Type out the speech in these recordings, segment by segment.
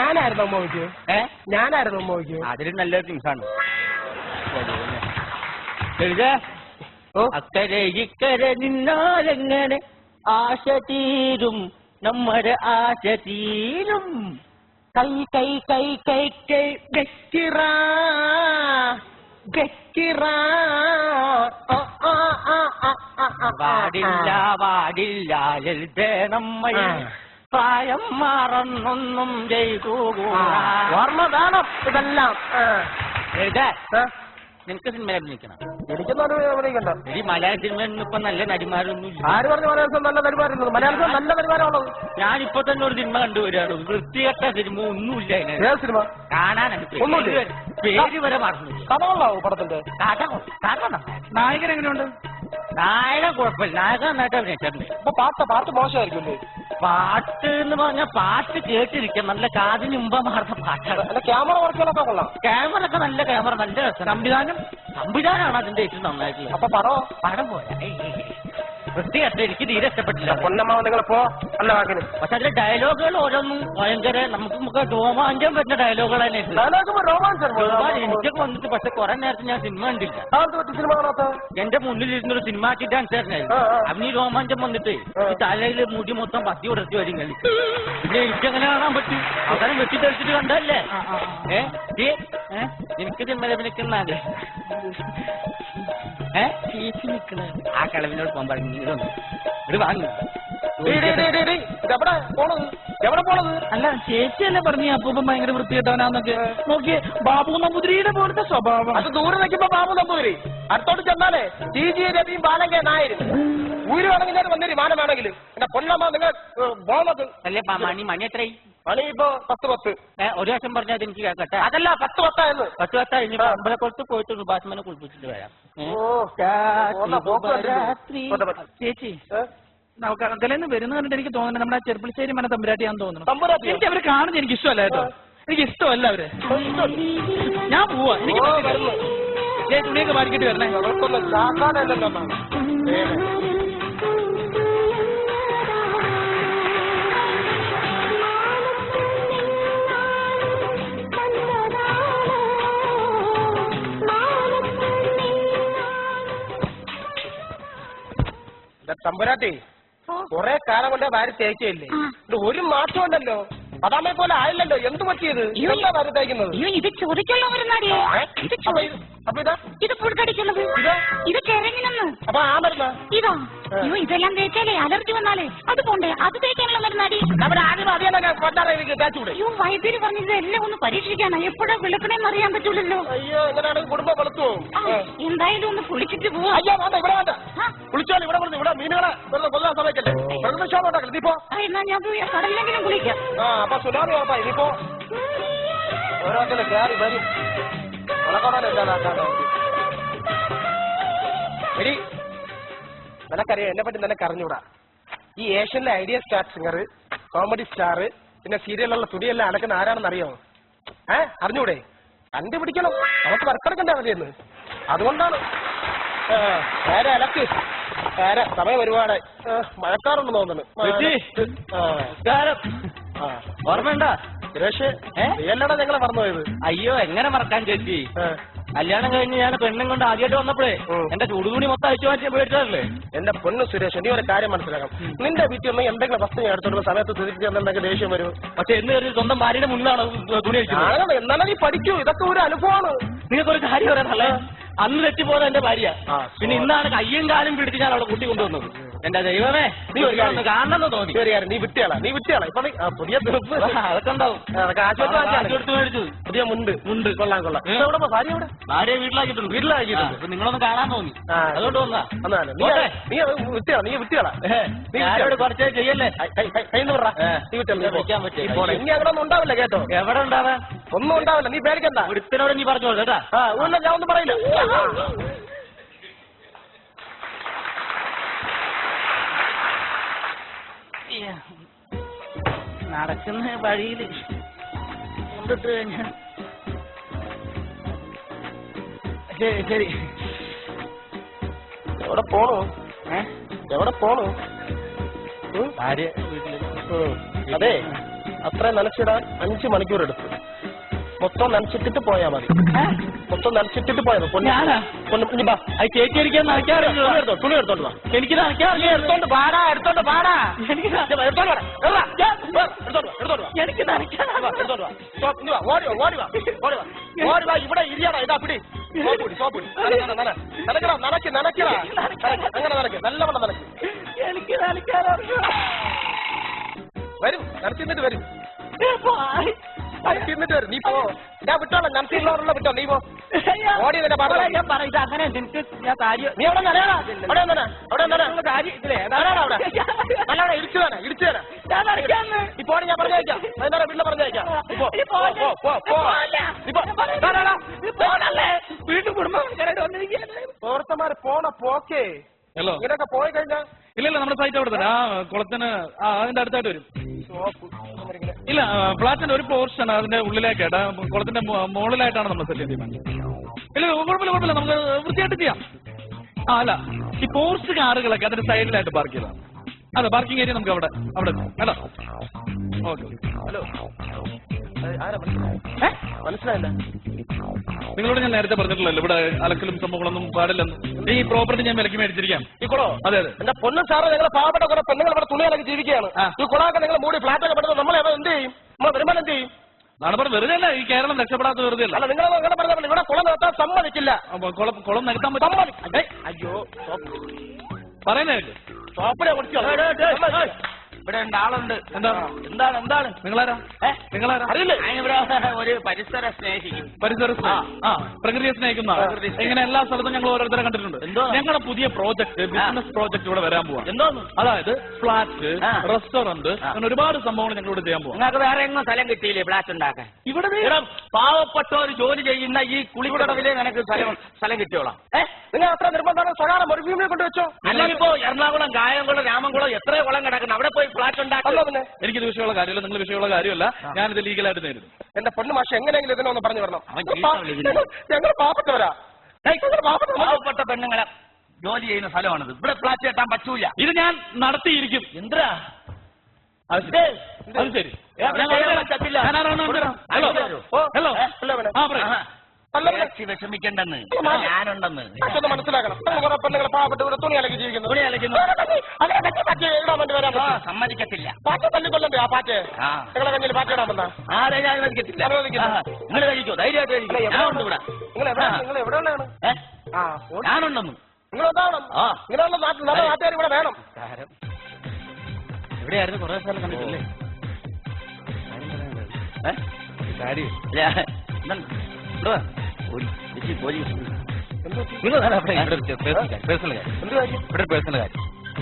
ഞാനായിരുന്നു അമ്മയ്ക്ക് ഞാനായിരുന്നു അമ്മയ്ക്ക് അതിലും നല്ലൊരു നിമിഷമാണ് അക്കരെ ഇക്കരെ നിന്നാലെങ്ങനെ ആശ തീരും നമ്മുടെ ആശ തീരും കൈ കൈ കൈ കൈ കൈ ഗക്കിറ ഗക്കിറ പാടില്ല പാടില്ല ലളിതേ നമ്മൾ പ്രായം മാറന്നൊന്നും ചെയ്തു ഓർമ്മ വേണം ഇതെല്ലാം നിനക്ക് സിനിമയിൽ അഭിനയിക്കണം എനിക്കൊന്നും അഭിനയിക്കണ്ട ഈ മലയാള സിനിമയിൽ ഇപ്പൊ നല്ല നടിമാരൊന്നും ആര് പറഞ്ഞു മലയാളത്തിൽ നല്ല നടിമാരുള്ളത് മലയാളത്തിൽ നല്ല നടിമാരുള്ളത് ഞാനിപ്പോ തന്നെ ഒരു സിനിമ കണ്ടുവരികയാണ് വൃത്തികെട്ട സിനിമ ഒന്നുമില്ല സിനിമ കാണാനാണ് പേര് വരെ മറന്നു കഥകളാവും പടത്തിന്റെ കഥ നായകൻ എങ്ങനെയുണ്ട് നായകൻ കുഴപ്പമില്ല നായകൻ നന്നായിട്ട് അഭിനയിച്ചിട്ടുണ്ട് ഇപ്പൊ പാട്ട് മോശമായിരിക്കും പാട്ട് എന്ന് പറഞ്ഞാൽ പാട്ട് കേട്ടിരിക്കാം നല്ല കാതിന് മുമ്പ് മാറുന്ന പാട്ടാണ് ക്യാമറ വർക്കുകളൊക്കെ കൊള്ളാം ക്യാമറ ഒക്കെ നല്ല ക്യാമറ നല്ല സംവിധാനമാണ് അതിന്റെ ഏറ്റവും നന്നായിട്ടുള്ളത് അപ്പൊ പടം പോലെ വൃത്തികെട്ട എനിക്ക് തീരെ ഇഷ്ടപ്പെട്ടില്ല പൊന്നമ്മാവ് നിങ്ങളിപ്പോ നല്ല വാക്കിന് പക്ഷെ അതിലെ ഡയലോഗുകൾ ഓരോന്നും ഭയങ്കര നമുക്ക് രോമാഞ്ചം വരുന്ന ഡയലോഗുകൾ തന്നെ എനിക്കൊക്കെ വന്നിട്ട് പക്ഷെ കുറെ നേരത്തെ ഞാൻ സിനിമ കണ്ടില്ല എന്റെ മുന്നിലിരുന്നൊരു സിനിമാറ്റിക് ഡാൻസായിരുന്നു അവന് ഈ രോമാഞ്ചം വന്നിട്ട് ഈ തലയിൽ മുടി മൊത്തം പത്തി ഉടച്ചു വരും കളി പിന്നെ എനിക്കങ്ങനെ കാണാൻ പറ്റും അവസാനം വെട്ടി തെളിച്ചിട്ട് കണ്ടല്ലേ എനിക്ക് സിനിമ നിൽക്കുന്ന ആ കളവിനോട് പോകാൻ പറഞ്ഞു ഇത് വാങ്ങി എവിടെ പോണത് അല്ല ചേച്ചിയല്ലേ പറഞ്ഞു അപ്പൂപ്പൻ ഭയങ്കര വൃത്തികെട്ടവനാന്നൊക്കെ നോക്കിയേ ബാബു നമ്പൂതിരിയുടെ പോലത്തെ സ്വഭാവം അത് ദൂരെ നിൽക്കുമ്പോ ബാബു നമ്പൂതിരി അടുത്തോട്ട് ചെന്നാലേ ടി ജി രവിയും ബാലങ്കേ നായരും ഊര് വേണമെങ്കിൽ വന്നിരി മാനം വേണമെങ്കിലും എന്റെ പൊന്നമ്മ നിങ്ങൾ പോകുന്നത് അല്ലേ മണി എത്രയായി മണി ഇപ്പൊ 10 ഒരു വർഷം പറഞ്ഞത് എനിക്ക് കേട്ടെ അതല്ല 10 എന്ന് 10 ഇനി അമ്പലക്കുളത്ത് പോയിട്ട് സുഭാഷ്മനെ കുളിപ്പിച്ചിട്ട് വരാം ചേച്ചി അകലെന്ന് വരുന്ന കണ്ടിട്ട് എനിക്ക് തോന്നുന്നത് നമ്മുടെ ചെറുപ്പശ്ശേരി മന തമ്പുരാട്ടിയാന്ന് തോന്നുന്നു എനിക്ക് അവര് കാണുന്നത് എനിക്ക് ഇഷ്ടമല്ല കേട്ടോ എനിക്ക് ഇഷ്ടമല്ല അവര് ഞാൻ പോവാ എനിക്ക് തുണിയൊക്കെ മാറിക്കിട്ട് വരണേ തമ്പുരാട്ടി കൊറേ കാലം കൊണ്ട് വാരി തേക്കയില്ലേ ഒരു മാറ്റം ഉണ്ടല്ലോ അതാമെ പോലെ ആയില്ലല്ലോ എന്ത് പറ്റിയത് ഇതല്ല വാരി തേക്കുന്നത് ഇത് ചോദിക്കുള്ള ഇത് പുഴുക്കടിക്കുള്ളത് ഇത് കിഴങ്ങിനെന്ന് അപ്പൊ ആ മരുന്ന് ഇതോ അയ്യോ ഇതെല്ലാം തേച്ചാലേ അലർജി വന്നാലേ അത് പോണ്ടേ അത് തേക്കാനുള്ള മരുന്നാടി നമ്മുടെ ആദ്യം എനിക്ക് തേച്ചൂടെ അയ്യോ വൈദ്യുതി പറഞ്ഞത് എല്ലാം ഒന്ന് പരീക്ഷിക്കാനാ എപ്പോഴാ വിളക്കണേന്ന് അറിയാൻ പറ്റൂലല്ലോ അയ്യോ എങ്ങനെയാണെങ്കിൽ കുടുംബം വെളുത്തു എന്തായാലും ഒന്ന് കുളിച്ചിട്ട് പോവാ അയ്യോ വേണ്ട ഇവിടെ വേണ്ട കുളിച്ചാൽ ഇവിടെ പറഞ്ഞു ഇവിടെ മീനുകളെ വെറുതെ കൊല്ലാൻ സമയത്തല്ലേ വെള്ളക്ഷോഭം ഉണ്ടാക്കണം നീ പോ എന്നാ ഞാൻ പോയി കടലിലെങ്കിലും കുളിക്കാം അപ്പൊ സുനാമി ഉറപ്പായി നീ പോ ഓരോരുത്തരെ കയറി വരും എടി നിനക്കറിയാം എന്നെ പറ്റി നിനക്ക് അറിഞ്ഞൂടാ ഈ ഏഷ്യനിലെ Idea star singer comedy star പിന്നെ സീരിയലുള്ള തുടിയെല്ലാം അടക്കുന്ന ആരാണെന്ന് അറിയാമോ അറിഞ്ഞൂടെ കണ്ടുപിടിക്കണം നമുക്ക് വർക്കെടുക്കണ്ടേ മതിയെന്ന് അതുകൊണ്ടാണ് നേരെ അലക്ക് നേരെ സമയം ഒരുപാട് മഴക്കാറുണ്ടെന്ന് തോന്നുന്നു ഓർമ്മണ്ട സുരേഷ് നീയല്ലടാ ഞങ്ങളെ മറന്നുപോയത് അയ്യോ എങ്ങനെ മറക്കാൻ ചേച്ചി കല്യാണം കഴിഞ്ഞ് ഞാൻ പെണ്ണും കൊണ്ട് ആദ്യമായിട്ട് വന്നപ്പോഴേ എന്റെ ചൂടുകൂടി മൊത്തം അഴിച്ചു മാറ്റി മേടിച്ചതല്ലേ എന്റെ പൊന്നു സുരേഷ് നീ ഒരു കാര്യം മനസ്സിലാക്കാം നിന്റെ വീട്ടിൽ നിന്ന് എന്തെങ്കിലും വസ്തു ഞാൻ എടുത്തോടുന്ന സമയത്ത് തിരിച്ചു എന്തെങ്കിലും ദേഷ്യം വരും പക്ഷെ എന്ന് കയറി സ്വന്തം ഭാര്യയുടെ മുന്നിലാണ് തുണി അഴിക്കുന്നത് എന്നാലും നീ പഠിക്കൂ ഇതൊക്കെ ഒരു അനുഭവമാണ് നിങ്ങൾക്ക് ഒരു കാര്യം പറയാനല്ലേ അന്ന് തെറ്റിപ്പോയത് എന്റെ ഭാര്യ പിന്നെ ഇന്നാണ് കയ്യും കാലും പിടിച്ച് ഞാൻ അവിടെ കൂട്ടി കൊണ്ടുവന്നത് എന്റെ ദൈവമേ നീ ഒരു കാണണമെന്ന് തോന്നി നീ വിട്ടിയാളാ ഇപ്പൊ പുതിയ അതൊക്കെ ഉണ്ടാവും പുതിയ മുണ്ട് കൊള്ളാം ഭാര്യ വീട്ടിലാക്കിയിട്ടുണ്ട് അപ്പൊ നിങ്ങളൊന്ന് കാണാൻ തോന്നി അതുകൊണ്ട് വന്നാ നീ വിട്ടിയാളാ ഞാനോട് കുറച്ച് ചെയ്യല്ലേ ഇനി അവിടെ ഒന്നും ഉണ്ടാവില്ല കേട്ടോ എവിടെ ഉണ്ടാവാൻ ഒന്നും ഉണ്ടാവില്ല നീ പേടിക്കണ്ട ഒരുത്തനോട് നീ പറഞ്ഞോളൂ കേട്ടാ ഞാൻ ഒന്നും പറയില്ല നടക്കുന്ന വഴിയിൽ കൊണ്ടിട്ട് കഴിഞ്ഞാൽ ശരി എവിടെ പോണു എവിടെ പോണു ഭാര്യ വീട്ടില് അതെ അത്രയും നനച്ചിടാൻ 5 മണിക്കൂർ എടുത്തു. മൊത്തം നനച്ചിട്ടിട്ട് പോയാ മതി. മൊത്തം നനച്ചിട്ടിട്ട് പോയാ മതി. ഞാനാ ചേച്ചി എനിക്ക് നനയ്ക്കാറില്ല. തുണി എടുത്തോണ്ട് വാ. എനിക്ക് നനയ്ക്കാറില്ല. എടുത്തോണ്ട് പാടാ എനിക്ക് എനിക്ക് നനയ്ക്കാറില്ല. ഇവിടെ ഇരിയാടാ. ഇതാ പിടി. സോപ്പ് നനക്കടാ. അങ്ങനെ നനക്ക്. നല്ലവണ്ണം നനക്ക്. എനിക്ക് നനയ്ക്കാറില്ല. വരും നനച്ചിട്ട് വരും. നനച്ചിട്ട് വരും. നീ പോ. ഞാൻ വിട്ടോളാം. നനച്ചിട്ടുള്ളവരുള്ള വിട്ടോ. നീ പോ. ഓടി തന്നെ പറഞ്ഞു. ഞാൻ പറയും അങ്ങനെ എനിക്ക് ഞാൻ കാര്യം നീ അവിടെ നനയാടാ. അവിടെ കാര്യം ഇതിലേ അവിടെ ഇടിച്ചു തരാം. ഞാൻ നനയ്ക്കാന്ന്. ഇപ്പോഴാണ് ഞാൻ പറഞ്ഞയക്കാം. വൈകുന്നേരം വീട്ടിൽ പറഞ്ഞയക്കാം. വീണ്ടും കുടുംബം വന്നിരിക്കുകയാണ്. ഓർത്തമാര് പോണ പോക്കേ ഹലോ. ഇങ്ങനെയൊക്കെ പോയി കഴിഞ്ഞാൽ ഇല്ല നമ്മുടെ സൈറ്റ് അവിടെ തന്നെ. ആ കുളത്തിന് അതിന്റെ അടുത്തായിട്ട് വരും. ഇല്ല ഫ്ലാറ്റിന്റെ ഒരു പോർഷൻ അതിന്റെ ഉള്ളിലേക്കായിട്ട് കുളത്തിന്റെ മുകളിലായിട്ടാണ് നമ്മൾ സെറ്റ് ചെയ്യുന്നത്. ഇല്ല കുഴപ്പമില്ല നമുക്ക് വൃത്തിയായിട്ട് ചെയ്യാം. അല്ല ഈ പോർച്ച് കാറുകളൊക്കെ അതിന്റെ സൈഡിലായിട്ട് പാർക്ക് ചെയ്തതാണ്. അതെ പാർക്കിംഗ് ഏരിയ നമുക്ക് അവിടെ കേട്ടോ. ഓക്കെ. ഹലോ മനസ്സിലായില്ല. നിങ്ങളോട് ഞാൻ നേരത്തെ പറഞ്ഞിട്ടില്ലല്ലോ ഇവിടെ അലക്കലും സംഭവങ്ങളൊന്നും പാടില്ലെന്ന്. ഈ പ്രോപ്പർട്ടി ഞാൻ വിലക്ക് മേടിച്ചിരിക്കാം. ഈ കുളോ? അതെ എന്റെ പൊന്നും സാറ് ഞങ്ങൾ പാവപ്പെട്ട കുറെ പെണ്ണുങ്ങൾ ഇവിടെ തുണികളൊക്കെ ജീവിക്കുകയാണ്. ഈ കുളമൊക്കെ നിങ്ങൾ മൂടി ഫ്ലാറ്റൊക്കെ പെടുന്നത് നമ്മൾ എന്ത് ചെയ്യും? നമ്മൾ വരുമാനം എന്ത് ചെയ്യും? നാളെ വെറുതെ അല്ല ഈ കേരളം രക്ഷപ്പെടാത്ത വെറുതെ അല്ല. അല്ല നിങ്ങൾ അങ്ങനെ പറഞ്ഞാൽ ഇവിടെ കുളം നിർത്താൻ സമ്മതിക്കില്ല. കുളം നികത്താൻ പറ്റും. അയ്യോ പറയുന്നേക്ക് സോപ്പിനെ കുടിച്ചോ. ഇവിടെ ആളുണ്ട്. എന്താണ് നിങ്ങളാരാ? അറിയില്ലേ? ഇവിടെ ഒരു പരിസര സ്നേഹിക്കും. പ്രകൃതിയെ സ്നേഹിക്കുന്ന ഇങ്ങനെ എല്ലാ സ്ഥലത്തും ഞങ്ങൾ ഓരോരുത്തരെ കണ്ടിട്ടുണ്ട്. ഞങ്ങളുടെ പുതിയ പ്രോജക്ട് ബിസിനസ് പ്രോജക്ട് ഇവിടെ വരാൻ പോവാ. എന്തോന്ന്? അതായത് ഫ്ലാറ്റ്, റെസ്റ്റോറന്റ്, അങ്ങനെ ഒരുപാട് സംഭവങ്ങൾ ഞങ്ങൾ ഇവിടെ ചെയ്യാൻ പോവാം. നിങ്ങൾക്ക് വേറെ എങ്ങും സ്ഥലം കിട്ടിയില്ലേ ഫ്ലാറ്റ് ഉണ്ടാക്കാൻ? ഇവിടെ പാവപ്പെട്ടവർ ജോലി ചെയ്യുന്ന ഈ കുളിക്കടവിലെ നിനക്ക് സ്ഥലം കിട്ടിയോളാം. നിങ്ങൾ അത്ര നിർബന്ധമാണ് സ്വകാര്യ മരുഭൂമിയെ കൊണ്ടുവച്ചോ? അല്ലെങ്കിൽ ഇപ്പോ എറണാകുളം, കായംകുളം, രാമംകുളം എത്രയോ കുളം കിടക്കുന്നു. അവിടെ പോയി ഫ്ലാറ്റ് ഉണ്ടാക്കല്ലോ. പിന്നെ എനിക്കിത് വിഷയമുള്ള കാര്യമല്ല, നിങ്ങൾ വിഷയമുള്ള കാര്യമല്ല. ഞാനിത് ലീഗലായിട്ട് നേരിടും. എന്റെ പൊന്നു മാഷ എങ്ങനെയെങ്കിലും ഇതിനൊന്ന് പറഞ്ഞു വരണം. ഞങ്ങൾ പാവപ്പെട്ടവരാ. പാവപ്പെട്ട പെണ്ണുങ്ങളെ ജോലി ചെയ്യുന്ന സ്ഥലമാണിത്. ഇവിടെ ഫ്ലാറ്റ് കെട്ടാൻ പറ്റൂല. ഇത് ഞാൻ നടത്തിയിരിക്കും. എന്താ അത് ശരി. വിഷമിക്കണ്ടെന്ന് ഞാനുണ്ടെന്ന് മനസ്സിലാക്കണം. കുറെ പെണ്ണുങ്ങൾ പാവപ്പെട്ട് ഇവിടെ തുണി അലക്കി ജീവിക്കുന്നു. സമ്മതിക്കത്തില്ല. പാറ്റ തല്ലിക്കൊല്ലണ്ടേ? ആ പാറ്റ നിങ്ങളെ കഞ്ഞിൽ പാറ്റ ഇടാൻ വന്നാ അനുവദിക്കത്തില്ല. നിങ്ങൾ കഴിക്കോ? ധൈര്യമായിട്ട് കഴിക്കും. ഞാനുണ്ട് ഇവിടെ. നിങ്ങൾ എവിടെയുള്ളതാണ്? ഞാനുണ്ടെന്ന്. നിങ്ങൾ എന്താവണം? ഇങ്ങനെയുള്ള നല്ല നാട്ടുകാർ ഇവിടെ വേണം. എവിടെയായിരുന്നു കുറെ സ്ഥലം കണ്ടിട്ടില്ലേ?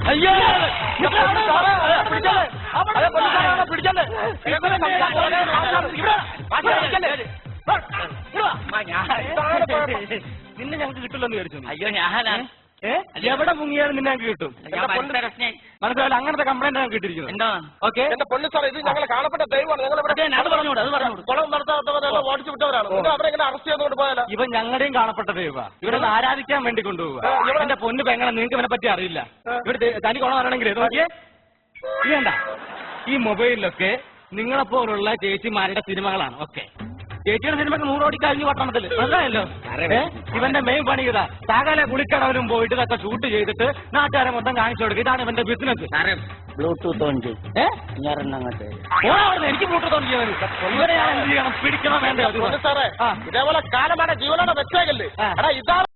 അയ്യോ നിന്നെ ഞങ്ങൾക്ക് കിട്ടില്ലെന്ന് വിചാരിച്ചു. അയ്യോ ഞാനാ എവിടെ മുങ്ങിയാലും നിന്നെ ഞങ്ങൾക്ക് കിട്ടും. മനസ്സിലാവില്ല. അങ്ങനത്തെ കംപ്ലൈന്റ് ഞങ്ങൾക്ക് കിട്ടിയിരിക്കുന്നു. എന്താ? ഓക്കെ എന്റെ പൊന്നു സാർ, ഇത് ഞങ്ങൾ കാണപ്പെട്ട ദൈവമാണ്. ഞങ്ങൾ അത് പറഞ്ഞോട്. കുളം നടത്താത്തവരെല്ലാം ഓടിച്ചു വിട്ടവരാണ്. അവരെ എങ്ങനെ അറസ്റ്റ് ചെയ്തുകൊണ്ട് പോയാലോ? ഇവൻ ഞങ്ങളുടെയും കാണപ്പെട്ട ദൈവ. ഇവിടെ ആരാധിക്കാൻ വേണ്ടി കൊണ്ടുപോവുക. എന്റെ പൊന്ന് പെങ്ങളെ നിങ്ങൾക്ക് ഇവനെ പറ്റി അറിയില്ല. ഇവിടെ തനി കുളം അറിയണമെങ്കിൽ നോക്കിയേ വേണ്ട. ഈ മൊബൈലിലൊക്കെ നിങ്ങളെപ്പോലുള്ള ചേച്ചിമാരുടെ സിനിമകളാണ്. ഓക്കെ ചേച്ചിയുടെ സിനിമക്ക് 100 കോടി കഴിഞ്ഞു പട്ടണത്തിൽ മനസ്സിലായല്ലോ. ഇവന്റെ മെയിൻ പണി ഇതാ. സകല കുളിക്കടവരും പോയിട്ട് ഇതൊക്കെ ഷൂട്ട് ചെയ്തിട്ട് നാട്ടുകാരെ മൊത്തം കാണിച്ചു കൊടുക്കുക. ഇതാണ് ഇവന്റെ ബിസിനസ്. ബ്ലൂടൂത്ത് ഓൺ ചെയ്യും. എനിക്ക് ബ്ലൂടൂത്ത് ഓൺ ചെയ്യാൻ ഇവരെ ഞാൻ എന്ത് ചെയ്യണം? പിടിക്കണം വേണ്ടേ? സാറേ ഇതേപോലെ കാലമാണ് ജീവനോടെ വെച്ചേക്കല്ലേ? ഇതാണ്